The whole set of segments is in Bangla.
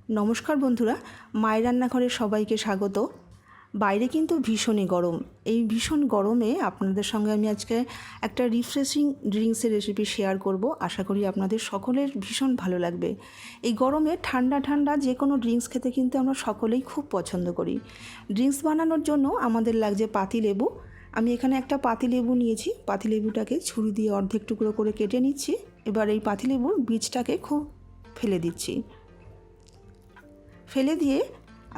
নমস্কার বন্ধুরা, মায়ের রান্নাঘরে সবাইকে স্বাগত। বাইরে কিন্তু ভীষণই গরম। এই ভীষণ গরমে আপনাদের সঙ্গে আমি আজকে একটা রিফ্রেশিং ড্রিঙ্কসের রেসিপি শেয়ার করব। আশা করি আপনাদের সকলের ভীষণ ভালো লাগবে। এই গরমে ঠান্ডা ঠান্ডা যে কোনো ড্রিঙ্কস খেতে কিন্তু আমরা সকলেই খুব পছন্দ করি। ড্রিঙ্কস বানানোর জন্য আমাদের লাগছে পাতিলেবু। আমি এখানে একটা পাতিলেবু নিয়েছি। পাতিলেবুটাকে ছুরি দিয়ে অর্ধেক টুকরো করে কেটে নিচ্ছি। এবার এই পাতিলেবুর বীজটাকে খুব ফেলে দিচ্ছি। ফেলে দিয়ে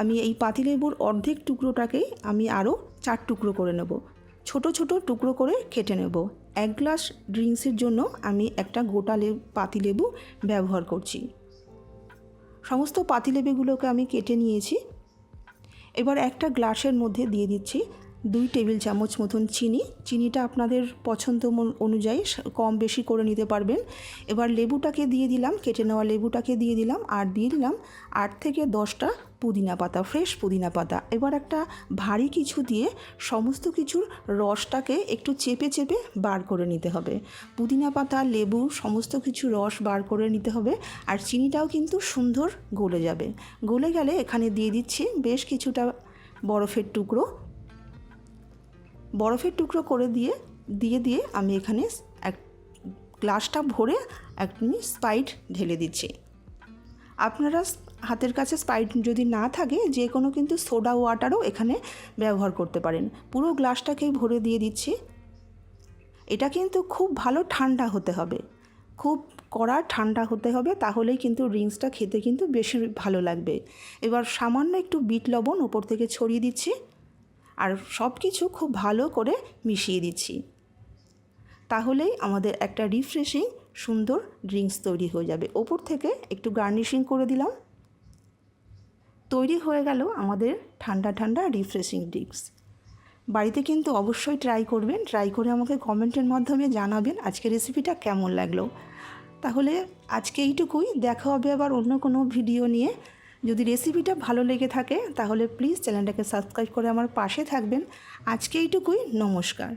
আমি এই পাতিলেবুর অর্ধেক টুকরোটাকে আমি আরও 4 টুকরো করে নেব। ছোট ছোট টুকরো করে কেটে নেব। 1 গ্লাস ড্রিঙ্কসের জন্য আমি একটা গোটা পাতিলেবু ব্যবহার করছি। সমস্ত পাতিলেবুগুলোকে আমি কেটে নিয়েছি। এবার একটা গ্লাসের মধ্যে দিয়ে দিচ্ছি 2 টেবিল চামচ মতন চিনি। চিনিটা আপনাদের পছন্দ অনুযায়ী কম বেশি করে নিতে পারবেন। এবার লেবুটাকে দিয়ে দিলাম, কেটে নেওয়া লেবুটাকে দিয়ে দিলাম, আর দিয়ে দিলাম 8 থেকে 10টা পুদিনা পাতা, ফ্রেশ পুদিনা পাতা। এবার একটা ভারী কিছু দিয়ে সমস্ত কিছুর রসটাকে একটু চেপে চেপে বার করে নিতে হবে। পুদিনা পাতা, লেবু সমস্ত কিছু রস বার করে নিতে হবে। আর চিনিটাও কিন্তু সুন্দর গলে যাবে। গলে গেলে এখানে দিয়ে দিচ্ছি বেশ কিছুটা বরফের টুকরো করে দিয়ে আমি এখানে এক গ্লাসটা ভরে একটুখানি স্প্রাইট ঢেলে দিচ্ছি। আপনারা হাতের কাছে স্প্রাইট যদি না থাকে যে কোনো কিন্তু সোডা ওয়াটারও এখানে ব্যবহার করতে পারেন। পুরো গ্লাসটাকেই ভরে দিয়ে দিচ্ছি। এটা কিন্তু খুব ভালো ঠান্ডা হতে হবে, খুব কড়া ঠান্ডা হতে হবে, তাহলেই কিন্তু ড্রিঙ্কসটা খেতে কিন্তু বেশি ভালো লাগবে। এবার সামান্য একটু বিট লবণ উপর থেকে ছড়িয়ে দিচ্ছি আর সব কিছু খুব ভালো করে মিশিয়ে দিচ্ছি। তাহলেই আমাদের একটা রিফ্রেশিং সুন্দর ড্রিঙ্কস তৈরি হয়ে যাবে। ওপর থেকে একটু গার্নিশিং করে দিলাম। তৈরি হয়ে গেল আমাদের ঠান্ডা ঠান্ডা রিফ্রেশিং ড্রিঙ্কস। বাড়িতে কিন্তু অবশ্যই ট্রাই করবেন। ট্রাই করে আমাকে কমেন্টের মাধ্যমে জানাবেন আজকের রেসিপিটা কেমন লাগলো। তাহলে আজকে এইটুকুই, দেখা হবে আবার অন্য কোনো ভিডিও নিয়ে। যদি রেসিপিটা ভালো লেগে থাকে তাহলে প্লিজ চ্যানেলটাকে সাবস্ক্রাইব করে আমার পাশে থাকবেন। আজকে এইটুকুই, নমস্কার।